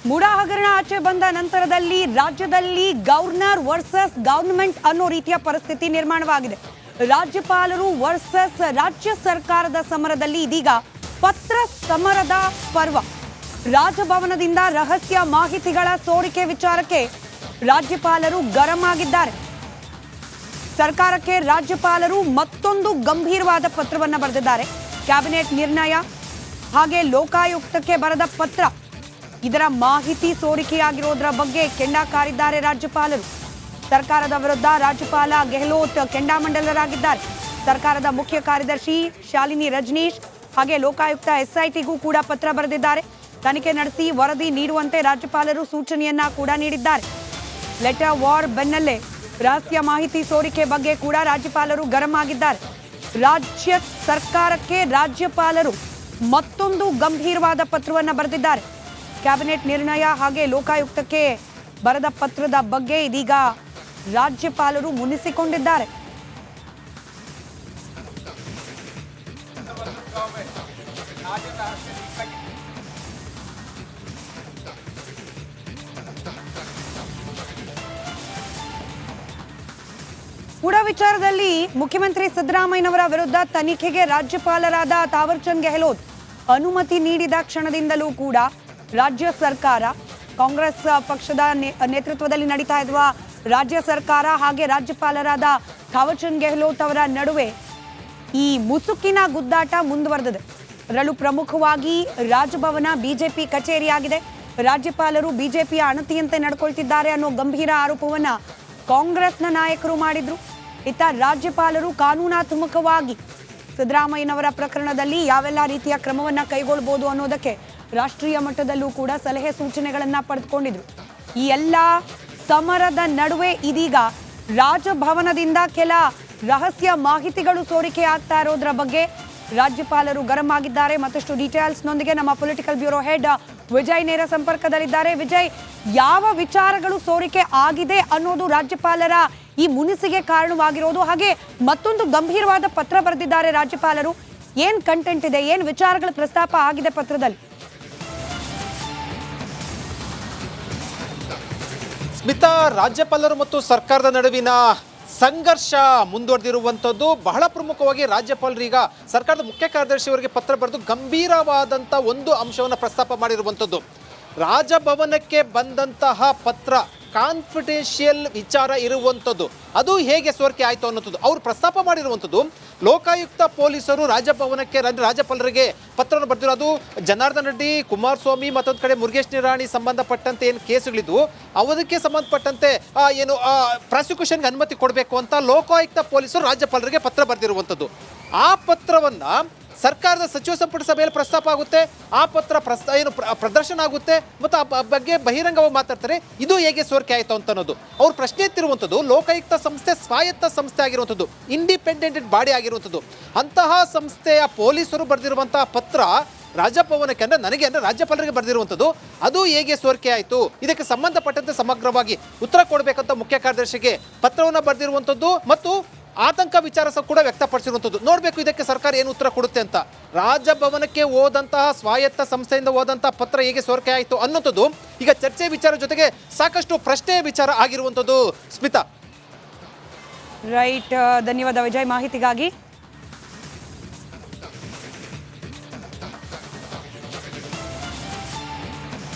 ಮೂಡ ಹಗರಣ ಆಚೆ ಬಂದ ನಂತರದಲ್ಲಿ ರಾಜ್ಯದಲ್ಲಿ ಗವರ್ನರ್ ವರ್ಸಸ್ ಗವರ್ನಮೆಂಟ್ ಅನ್ನೋ ರೀತಿಯ ಪರಿಸ್ಥಿತಿ ನಿರ್ಮಾಣವಾಗಿದೆ. ರಾಜ್ಯಪಾಲರು ವರ್ಸಸ್ ರಾಜ್ಯ ಸರ್ಕಾರದ ಸಮರದಲ್ಲಿ ಇದೀಗ ಪತ್ರ ಸಮರದ ಪರ್ವ. ರಾಜಭವನದಿಂದ ರಹಸ್ಯ ಮಾಹಿತಿಗಳ ಸೋರಿಕೆ ವಿಚಾರಕ್ಕೆ ರಾಜ್ಯಪಾಲರು ಗರಂ ಆಗಿದ್ದಾರೆ. ಸರ್ಕಾರಕ್ಕೆ ರಾಜ್ಯಪಾಲರು ಮತ್ತೊಂದು ಗಂಭೀರವಾದ ಪತ್ರವನ್ನು ಬರೆದಿದ್ದಾರೆ. ಕ್ಯಾಬಿನೆಟ್ ನಿರ್ಣಯ ಹಾಗೆ ಲೋಕಾಯುಕ್ತಕ್ಕೆ ಬರೆದ ಪತ್ರ, ಇದರ ಮಾಹಿತಿ ಸೋರಿಕೆಯಾಗಿರೋದ್ರ ಬಗ್ಗೆ ಕೆಂಡ ಕಾರಿದ್ದಾರೆ ರಾಜ್ಯಪಾಲರು. ಸರ್ಕಾರದ ವಿರುದ್ಧ ರಾಜ್ಯಪಾಲ ಗೆಹ್ಲೋಟ್ ಕೆಂಡಾಮಂಡಲರಾಗಿದ್ದಾರೆ. ಸರ್ಕಾರದ ಮುಖ್ಯ ಕಾರ್ಯದರ್ಶಿ ಶಾಲಿನಿ ರಜನೀಶ್ ಹಾಗೆ ಲೋಕಾಯುಕ್ತ SITಗೂ ಕೂಡ ಪತ್ರ ಬರೆದಿದ್ದಾರೆ. ತನಿಖೆ ನಡೆಸಿ ವರದಿ ನೀಡುವಂತೆ ರಾಜ್ಯಪಾಲರು ಸೂಚನೆಯನ್ನ ಕೂಡ ನೀಡಿದ್ದಾರೆ. ಲೆಟರ್ ವಾರ್ ಬೆನ್ನಲ್ಲೇ ರಹಸ್ಯ ಮಾಹಿತಿ ಸೋರಿಕೆ ಬಗ್ಗೆ ಕೂಡ ರಾಜ್ಯಪಾಲರು ಗರಂ ಆಗಿದ್ದಾರೆ. ರಾಜ್ಯ ಸರ್ಕಾರಕ್ಕೆ ರಾಜ್ಯಪಾಲರು ಮತ್ತೊಂದು ಗಂಭೀರವಾದ ಪತ್ರವನ್ನು ಬರೆದಿದ್ದಾರೆ. ಕ್ಯಾಬಿನೆಟ್ ನಿರ್ಣಯ ಹಾಗೆ ಲೋಕಾಯುಕ್ತಕ್ಕೆ ಬರೆದ ಪತ್ರದ ಬಗ್ಗೆ ಇದೀಗ ರಾಜ್ಯಪಾಲರು ಮುನಿಸಿಕೊಂಡಿದ್ದಾರೆ. ಕೂಡ ವಿಚಾರದಲ್ಲಿ ಮುಖ್ಯಮಂತ್ರಿ ಸಿದ್ದರಾಮಯ್ಯನವರ ವಿರುದ್ಧ ತನಿಖೆಗೆ ರಾಜ್ಯಪಾಲರಾದ ತಾವರ್ಚಂದ್ ಗೆಹ್ಲೋಟ್ ಅನುಮತಿ ನೀಡಿದ ಕ್ಷಣದಿಂದಲೂ ಕೂಡ ರಾಜ್ಯ ಸರ್ಕಾರ, ಕಾಂಗ್ರೆಸ್ ಪಕ್ಷದ ನೇತೃತ್ವದಲ್ಲಿ ನಡೀತಾ ಇರುವ ರಾಜ್ಯ ಸರ್ಕಾರ ಹಾಗೆ ರಾಜ್ಯಪಾಲರಾದ ತಾವರ್ಚಂದ್ ಗೆಹ್ಲೋಟ್ ಅವರ ನಡುವೆ ಈ ಮುಸುಕಿನ ಗುದ್ದಾಟ ಮುಂದುವರೆದಿದೆ. ಅದರಲ್ಲೂ ಪ್ರಮುಖವಾಗಿ ರಾಜಭವನ ಬಿಜೆಪಿ ಕಚೇರಿಯಾಗಿದೆ. ರಾಜ್ಯಪಾಲರು ಬಿಜೆಪಿಯ ಅಣತಿಯಂತೆ ನಡ್ಕೊಳ್ತಿದ್ದಾರೆ ಅನ್ನೋ ಗಂಭೀರ ಆರೋಪವನ್ನ ಕಾಂಗ್ರೆಸ್ನ ನಾಯಕರು ಮಾಡಿದ್ರು. ಇತ್ತ ರಾಜ್ಯಪಾಲರು ಕಾನೂನಾತ್ಮಕವಾಗಿ ಸಿದ್ದರಾಮಯ್ಯನವರ ಪ್ರಕರಣದಲ್ಲಿ ಯಾವೆಲ್ಲ ರೀತಿಯ ಕ್ರಮವನ್ನ ಕೈಗೊಳ್ಳಬಹುದು ಅನ್ನೋದಕ್ಕೆ ರಾಷ್ಟ್ರೀಯ ಮಟ್ಟದಲ್ಲೂ ಕೂಡ ಸಲಹೆ ಸೂಚನೆಗಳನ್ನ ಪಡೆದುಕೊಂಡಿದ್ರು. ಈ ಎಲ್ಲ ಸಮರದ ನಡುವೆ ಇದೀಗ ರಾಜಭವನದಿಂದ ಕೆಲ ರಹಸ್ಯ ಮಾಹಿತಿಗಳು ಸೋರಿಕೆ ಆಗ್ತಾ ಇರೋದ್ರ ಬಗ್ಗೆ ರಾಜ್ಯಪಾಲರು ಗರಂ ಆಗಿದ್ದಾರೆ. ಮತ್ತಷ್ಟು ಡೀಟೇಲ್ಸ್ನೊಂದಿಗೆ ನಮ್ಮ ಪೊಲಿಟಿಕಲ್ ಬ್ಯೂರೋ ಹೆಡ್ ವಿಜಯ್ ನೇರ ಸಂಪರ್ಕದಲ್ಲಿದ್ದಾರೆ. ವಿಜಯ್, ಯಾವ ವಿಚಾರಗಳು ಸೋರಿಕೆ ಆಗಿದೆ ಅನ್ನೋದು ರಾಜ್ಯಪಾಲರ ಈ ಮುನಿಸಿಗೆ ಕಾರಣವಾಗಿರೋದು, ಹಾಗೆ ಮತ್ತೊಂದು ಗಂಭೀರವಾದ ಪತ್ರ ಬರೆದಿದ್ದಾರೆ ರಾಜ್ಯಪಾಲರು. ಏನ್ ಕಂಟೆಂಟ್ ಇದೆ, ಏನ್ ವಿಚಾರಗಳ ಪ್ರಸ್ತಾಪ ಆಗಿದೆ ಪತ್ರದಲ್ಲಿ? ಸ್ಮಿತಾ, ರಾಜ್ಯಪಾಲರು ಮತ್ತು ಸರ್ಕಾರದ ನಡುವಿನ ಸಂಘರ್ಷ ಮುಂದುವರೆದಿರುವಂಥದ್ದು. ಬಹಳ ಪ್ರಮುಖವಾಗಿ ರಾಜ್ಯಪಾಲರು ಈಗ ಸರ್ಕಾರದ ಮುಖ್ಯ ಕಾರ್ಯದರ್ಶಿಯವರಿಗೆ ಪತ್ರ ಬರೆದು ಗಂಭೀರವಾದಂಥ ಒಂದು ಅಂಶವನ್ನು ಪ್ರಸ್ತಾಪ ಮಾಡಿರುವಂಥದ್ದು. ರಾಜಭವನಕ್ಕೆ ಬಂದಂತಹ ಪತ್ರ ಕಾನ್ಫಿಡೆನ್ಷಿಯಲ್ ವಿಚಾರ ಇರುವಂಥದ್ದು, ಅದು ಹೇಗೆ ಸೋರಿಕೆ ಆಯಿತು ಅನ್ನೋದು ಅವರು ಪ್ರಸ್ತಾಪ ಮಾಡಿರುವಂಥದ್ದು. ಲೋಕಾಯುಕ್ತ ಪೊಲೀಸರು ರಾಜಭವನಕ್ಕೆ ರಾಜ್ಯಪಾಲರಿಗೆ ಪತ್ರವನ್ನು ಬರೆದಿರೋದು. ಜನಾರ್ದನ್ ರೆಡ್ಡಿ, ಕುಮಾರಸ್ವಾಮಿ, ಮತ್ತೊಂದು ಕಡೆ ಮುರುಗೇಶ್ ನಿರಾಣಿ ಸಂಬಂಧಪಟ್ಟಂತೆ ಏನು ಕೇಸುಗಳಿದ್ವು ಅವದಕ್ಕೆ ಸಂಬಂಧಪಟ್ಟಂತೆ ಪ್ರಾಸಿಕ್ಯೂಷನ್ಗೆ ಅನುಮತಿ ಕೊಡಬೇಕು ಅಂತ ಲೋಕಾಯುಕ್ತ ಪೊಲೀಸರು ರಾಜ್ಯಪಾಲರಿಗೆ ಪತ್ರ ಬರೆದಿರುವಂಥದ್ದು. ಆ ಪತ್ರವನ್ನು ಸರ್ಕಾರದ ಸಚಿವ ಸಂಪುಟ ಸಭೆಯಲ್ಲಿ ಪ್ರಸ್ತಾಪ ಆಗುತ್ತೆ. ಆ ಪತ್ರ ಪ್ರದರ್ಶನ ಆಗುತ್ತೆ ಮತ್ತು ಆ ಬಗ್ಗೆ ಬಹಿರಂಗವಾಗಿ ಮಾತಾಡ್ತಾರೆ. ಇದು ಹೇಗೆ ಸೋರಿಕೆ ಆಯಿತು ಅಂತ ಅನ್ನೋದು ಅವ್ರು ಪ್ರಶ್ನೆ ಎತ್ತಿರುವಂಥದ್ದು. ಲೋಕಾಯುಕ್ತ ಸಂಸ್ಥೆ ಸ್ವಾಯತ್ತ ಸಂಸ್ಥೆ ಆಗಿರುವಂಥದ್ದು, ಇಂಡಿಪೆಂಡೆಂಟ್ ಬಾಡಿ ಆಗಿರುವಂಥದ್ದು. ಅಂತಹ ಸಂಸ್ಥೆಯ ಪೊಲೀಸರು ಬರೆದಿರುವಂತಹ ಪತ್ರ ರಾಜಭವನಕ್ಕೆ ನನಗೆ ರಾಜ್ಯಪಾಲರಿಗೆ ಬರೆದಿರುವಂಥದ್ದು, ಅದು ಹೇಗೆ ಸೋರಿಕೆ ಆಯಿತು, ಇದಕ್ಕೆ ಸಂಬಂಧಪಟ್ಟಂತೆ ಸಮಗ್ರವಾಗಿ ಉತ್ತರ ಕೊಡಬೇಕಂತ ಮುಖ್ಯ ಕಾರ್ಯದರ್ಶಿಗೆ ಪತ್ರವನ್ನು ಬರೆದಿರುವಂಥದ್ದು ಮತ್ತು ಆತಂಕ ವಿಚಾರ ಸಹ ಕೂಡ ವ್ಯಕ್ತಪಡಿಸಿರುವಂಥದ್ದು. ನೋಡಬೇಕು ಇದಕ್ಕೆ ಸರ್ಕಾರ ಏನು ಉತ್ತರ ಕೊಡುತ್ತೆ ಅಂತ. ರಾಜಭವನಕ್ಕೆ ಹೋದಂತಹ ಸ್ವಾಯತ್ತ ಸಂಸ್ಥೆಯಿಂದ ಹೋದಂತಹ ಪತ್ರ ಹೇಗೆ ಸೋರಿಕೆ ಆಯಿತು ಅನ್ನೋಂಥದ್ದು ಈಗ ಚರ್ಚೆ ವಿಚಾರ ಜೊತೆಗೆ ಸಾಕಷ್ಟು ಪ್ರಶ್ನೆ ವಿಚಾರ ಆಗಿರುವಂಥದ್ದು. ಸ್ಮಿತಾ, ರೈಟ್, ಧನ್ಯವಾದ ವಿಜಯ್ ಮಾಹಿತಿಗಾಗಿ.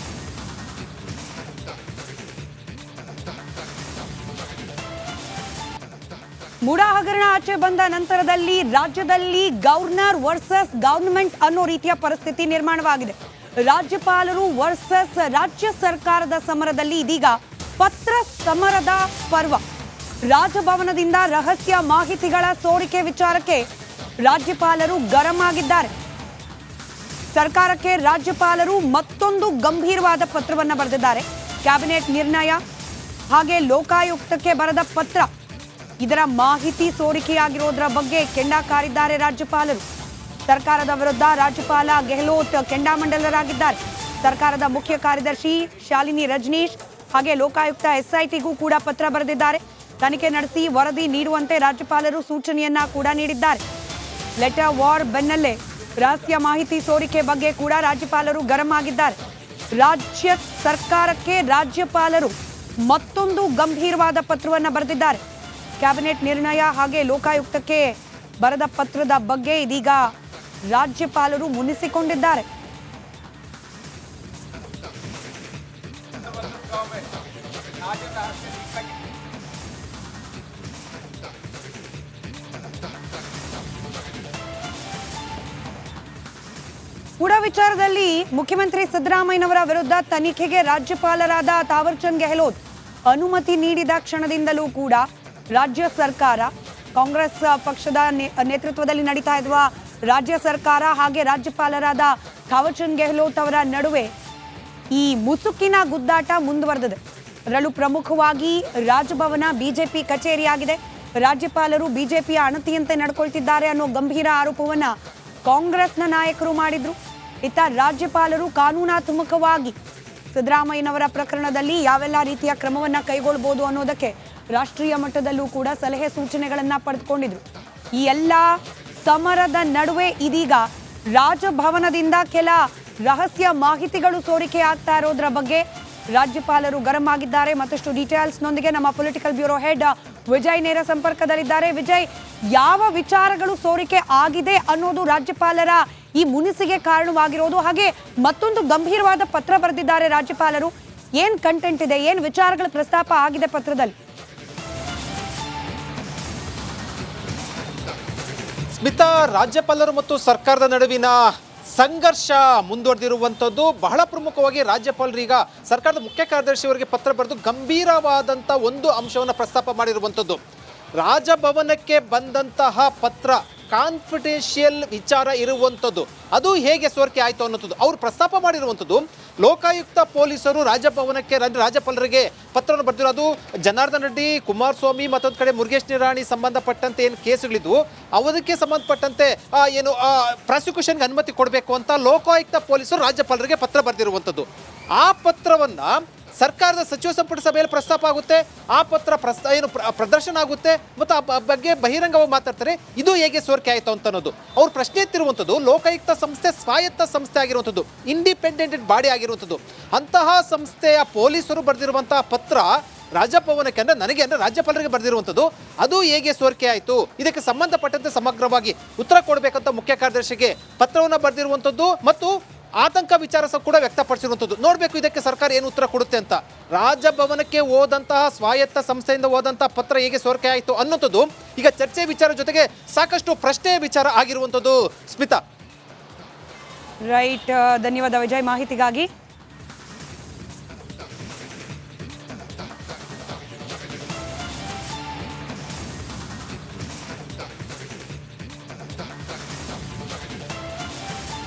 ಮೂಡ ಹಗರಣ ಆಚೆ ಬಂದ ನಂತರದಲ್ಲಿ ರಾಜ್ಯದಲ್ಲಿ ಗವರ್ನರ್ ವರ್ಸಸ್ ಗವರ್ನಮೆಂಟ್ ಅನ್ನೋ ರೀತಿಯ ಪರಿಸ್ಥಿತಿ ನಿರ್ಮಾಣವಾಗಿದೆ. ರಾಜ್ಯಪಾಲರು ವರ್ಸಸ್ ರಾಜ್ಯ ಸರ್ಕಾರದ ಸಮರದಲ್ಲಿ ಇದೀಗ ಪತ್ರ ಸಮರದ ಪರ್ವ. ರಾಜಭವನದಿಂದ ರಹಸ್ಯ ಮಾಹಿತಿಗಳ ಸೋರಿಕೆ ವಿಚಾರಕ್ಕೆ ರಾಜ್ಯಪಾಲರು ಗರಂ ಆಗಿದ್ದಾರೆ. ಸರ್ಕಾರಕ್ಕೆ ರಾಜ್ಯಪಾಲರು ಮತ್ತೊಂದು ಗಂಭೀರವಾದ ಪತ್ರವನ್ನು ಬರೆದಿದ್ದಾರೆ. ಕ್ಯಾಬಿನೆಟ್ ನಿರ್ಣಯ ಹಾಗೆ ಲೋಕಾಯುಕ್ತಕ್ಕೆ ಬರೆದ ಪತ್ರ, ಇದರ ಮಾಹಿತಿ ಸೋರಿಕೆಯಾಗಿರೋದ್ರ ಬಗ್ಗೆ ಕೆಂಡ ಕಾರಿದ್ದಾರೆ ರಾಜ್ಯಪಾಲರು. ಸರ್ಕಾರದ ವಿರುದ್ಧ ರಾಜ್ಯಪಾಲ ಗೆಹ್ಲೋಟ್ ಕೆಂಡಾಮಂಡಲರಾಗಿದ್ದಾರೆ. ಸರ್ಕಾರದ ಮುಖ್ಯ ಕಾರ್ಯದರ್ಶಿ ಶಾಲಿನಿ ರಜನೀಶ್ ಹಾಗೆ ಲೋಕಾಯುಕ್ತ SITಗೂ ಕೂಡ ಪತ್ರ ಬರೆದಿದ್ದಾರೆ. ತನಿಖೆ ನಡೆಸಿ ವರದಿ ನೀಡುವಂತೆ ರಾಜ್ಯಪಾಲರು ಸೂಚನೆಯನ್ನ ಕೂಡ ನೀಡಿದ್ದಾರೆ. ಲೆಟರ್ ವಾರ್ ಬೆನ್ನಲ್ಲೇ ರಹಸ್ಯ ಮಾಹಿತಿ ಸೋರಿಕೆ ಬಗ್ಗೆ ಕೂಡ ರಾಜ್ಯಪಾಲರು ಗರಂ ಆಗಿದ್ದಾರೆ. ರಾಜ್ಯ ಸರ್ಕಾರಕ್ಕೆ ರಾಜ್ಯಪಾಲರು ಮತ್ತೊಂದು ಗಂಭೀರವಾದ ಪತ್ರವನ್ನು ಬರೆದಿದ್ದಾರೆ. ಕ್ಯಾಬಿನೆಟ್ ನಿರ್ಣಯ ಹಾಗೆ ಲೋಕಾಯುಕ್ತಕ್ಕೆ ಬರೆದ ಪತ್ರದ ಬಗ್ಗೆ ಇದೀಗ ರಾಜ್ಯಪಾಲರು ಮುನಿಸಿಕೊಂಡಿದ್ದಾರೆ. ಕೂಡ ವಿಚಾರದಲ್ಲಿ ಮುಖ್ಯಮಂತ್ರಿ ಸಿದ್ದರಾಮಯ್ಯನವರ ವಿರುದ್ಧ ತನಿಖೆಗೆ ರಾಜ್ಯಪಾಲರಾದ ತಾವರ್ಚಂದ್ ಗೆಹ್ಲೋಟ್ ಅನುಮತಿ ನೀಡಿದ ಕ್ಷಣದಿಂದಲೂ ಕೂಡ ರಾಜ್ಯ ಸರ್ಕಾರ, ಕಾಂಗ್ರೆಸ್ ಪಕ್ಷದ ನೇತೃತ್ವದಲ್ಲಿ ನಡೀತಾ ಇರುವ ರಾಜ್ಯ ಸರ್ಕಾರ ಹಾಗೆ ರಾಜ್ಯಪಾಲರಾದ ತಾವರ್ಚಂದ್ ಗೆಹ್ಲೋಟ್ ಅವರ ನಡುವೆ ಈ ಮುಸುಕಿನ ಗುದ್ದಾಟ ಮುಂದುವರೆದಿದೆ. ಅದರಲ್ಲೂ ಪ್ರಮುಖವಾಗಿ ರಾಜಭವನ ಬಿಜೆಪಿ ಕಚೇರಿಯಾಗಿದೆ. ರಾಜ್ಯಪಾಲರು ಬಿಜೆಪಿಯ ಅಣತಿಯಂತೆ ನಡ್ಕೊಳ್ತಿದ್ದಾರೆ ಅನ್ನೋ ಗಂಭೀರ ಆರೋಪವನ್ನ ಕಾಂಗ್ರೆಸ್ನ ನಾಯಕರು ಮಾಡಿದ್ರು. ಇತ್ತ ರಾಜ್ಯಪಾಲರು ಕಾನೂನಾತ್ಮಕವಾಗಿ ಸಿದ್ದರಾಮಯ್ಯನವರ ಪ್ರಕರಣದಲ್ಲಿ ಯಾವೆಲ್ಲ ರೀತಿಯ ಕ್ರಮವನ್ನ ಕೈಗೊಳ್ಳಬಹುದು ಅನ್ನೋದಕ್ಕೆ ರಾಷ್ಟ್ರೀಯ ಮಟ್ಟದಲ್ಲೂ ಕೂಡ ಸಲಹೆ ಸೂಚನೆಗಳನ್ನ ಪಡೆದುಕೊಂಡಿದ್ರು. ಈ ಎಲ್ಲ ಸಮರದ ನಡುವೆ ಇದೀಗ ರಾಜಭವನದಿಂದ ಕೆಲ ರಹಸ್ಯ ಮಾಹಿತಿಗಳು ಸೋರಿಕೆ ಆಗ್ತಾ ಇರೋದ್ರ ಬಗ್ಗೆ ರಾಜ್ಯಪಾಲರು ಗರಂ ಆಗಿದ್ದಾರೆ. ಮತ್ತಷ್ಟು ಡೀಟೇಲ್ಸ್ನೊಂದಿಗೆ ನಮ್ಮ ಪೊಲಿಟಿಕಲ್ ಬ್ಯೂರೋ ಹೆಡ್ ವಿಜಯ್ ನೇರ ಸಂಪರ್ಕದಲ್ಲಿದ್ದಾರೆ. ವಿಜಯ್, ಯಾವ ವಿಚಾರಗಳು ಸೋರಿಕೆ ಆಗಿದೆ ಅನ್ನೋದು ರಾಜ್ಯಪಾಲರ ಈ ಮುನಿಸಿಗೆ ಕಾರಣವಾಗಿರೋದು, ಹಾಗೆ ಮತ್ತೊಂದು ಗಂಭೀರವಾದ ಪತ್ರ ಬರೆದಿದ್ದಾರೆ ರಾಜ್ಯಪಾಲರು. ಏನ್ ಕಂಟೆಂಟ್ ಇದೆ, ಏನ್ ವಿಚಾರಗಳ ಪ್ರಸ್ತಾಪ ಆಗಿದೆ ಪತ್ರದಲ್ಲಿ? ಸ್ಮಿತಾ, ರಾಜ್ಯಪಾಲರು ಮತ್ತು ಸರ್ಕಾರದ ನಡುವಿನ ಸಂಘರ್ಷ ಮುಂದುವರೆದಿರುವಂಥದ್ದು ಬಹಳ ಪ್ರಮುಖವಾಗಿ ರಾಜ್ಯಪಾಲರೀಗ ಸರ್ಕಾರದ ಮುಖ್ಯ ಕಾರ್ಯದರ್ಶಿಯವರಿಗೆ ಪತ್ರ ಬರೆದು ಗಂಭೀರವಾದಂಥ ಒಂದು ಅಂಶವನ್ನು ಪ್ರಸ್ತಾಪ ಮಾಡಿರುವಂಥದ್ದು. ರಾಜಭವನಕ್ಕೆ ಬಂದಂತಹ ಪತ್ರ ಕಾನ್ಫಿಡೆನ್ಷಿಯಲ್ ವಿಚಾರ ಇರುವಂಥದ್ದು, ಅದು ಹೇಗೆ ಸೋರಿಕೆ ಆಯಿತು ಅನ್ನೋದು ಅವರು ಪ್ರಸ್ತಾಪ ಮಾಡಿರುವಂಥದ್ದು. ಲೋಕಾಯುಕ್ತ ಪೊಲೀಸರು ರಾಜಭವನಕ್ಕೆ ರಾಜ್ಯಪಾಲರಿಗೆ ಪತ್ರವನ್ನು ಬರೆದಿರೋದು. ಜನಾರ್ದನ್ ರೆಡ್ಡಿ, ಕುಮಾರಸ್ವಾಮಿ, ಮತ್ತೊಂದು ಕಡೆ ಮುರುಗೇಶ್ ನಿರಾಣಿ ಸಂಬಂಧಪಟ್ಟಂತೆ ಏನು ಕೇಸುಗಳಿದ್ವು ಅವದಕ್ಕೆ ಸಂಬಂಧಪಟ್ಟಂತೆ ಏನು ಪ್ರಾಸಿಕ್ಯೂಷನ್ಗೆ ಅನುಮತಿ ಕೊಡಬೇಕು ಅಂತ ಲೋಕಾಯುಕ್ತ ಪೊಲೀಸರು ರಾಜ್ಯಪಾಲರಿಗೆ ಪತ್ರ ಬರೆದಿರುವಂಥದ್ದು. ಆ ಪತ್ರವನ್ನು ಸರ್ಕಾರದ ಸಚಿವ ಸಂಪುಟ ಸಭೆಯಲ್ಲಿ ಪ್ರಸ್ತಾಪ ಆಗುತ್ತೆ. ಆ ಪತ್ರ ಪ್ರದರ್ಶನ ಆಗುತ್ತೆ ಮತ್ತು ಆ ಬಗ್ಗೆ ಬಹಿರಂಗವಾಗಿ ಮಾತಾಡ್ತಾರೆ. ಇದು ಹೇಗೆ ಸೋರಿಕೆ ಆಯಿತು ಅಂತ ಅನ್ನೋದು ಅವ್ರು ಪ್ರಶ್ನೆ ಎತ್ತಿರುವಂಥದ್ದು. ಲೋಕಾಯುಕ್ತ ಸಂಸ್ಥೆ ಸ್ವಾಯತ್ತ ಸಂಸ್ಥೆ ಆಗಿರುವಂಥದ್ದು, ಇಂಡಿಪೆಂಡೆಂಟ್ ಬಾಡಿ ಆಗಿರುವಂಥದ್ದು. ಅಂತಹ ಸಂಸ್ಥೆಯ ಪೊಲೀಸರು ಬರೆದಿರುವಂತಹ ಪತ್ರ ರಾಜಭವನಕ್ಕೆ ನನಗೆ ರಾಜ್ಯಪಾಲರಿಗೆ ಬರೆದಿರುವಂಥದ್ದು, ಅದು ಹೇಗೆ ಸೋರಿಕೆ ಆಯಿತು, ಇದಕ್ಕೆ ಸಂಬಂಧಪಟ್ಟಂತೆ ಸಮಗ್ರವಾಗಿ ಉತ್ತರ ಕೊಡಬೇಕಂತ ಮುಖ್ಯ ಕಾರ್ಯದರ್ಶಿಗೆ ಪತ್ರವನ್ನು ಬರೆದಿರುವಂಥದ್ದು ಮತ್ತು ಆತಂಕ ವಿಚಾರ ಸಹ ಕೂಡ ವ್ಯಕ್ತಪಡಿಸಿರುವಂಥದ್ದು. ನೋಡಬೇಕು ಇದಕ್ಕೆ ಸರ್ಕಾರ ಏನು ಉತ್ತರ ಕೊಡುತ್ತೆ ಅಂತ. ರಾಜಭವನಕ್ಕೆ ಹೋದಂತಹ ಸ್ವಾಯತ್ತ ಸಂಸ್ಥೆಯಿಂದ ಹೋದಂತಹ ಪತ್ರ ಹೇಗೆ ಸೋರಿಕೆ ಆಯಿತು ಅನ್ನೋಂಥದ್ದು ಈಗ ಚರ್ಚೆ ವಿಚಾರ ಜೊತೆಗೆ ಸಾಕಷ್ಟು ಪ್ರಶ್ನೆ ವಿಚಾರ ಆಗಿರುವಂಥದ್ದು. ಸ್ಮಿತಾ, ರೈಟ್, ಧನ್ಯವಾದ ವಿಜಯ್ ಮಾಹಿತಿಗಾಗಿ.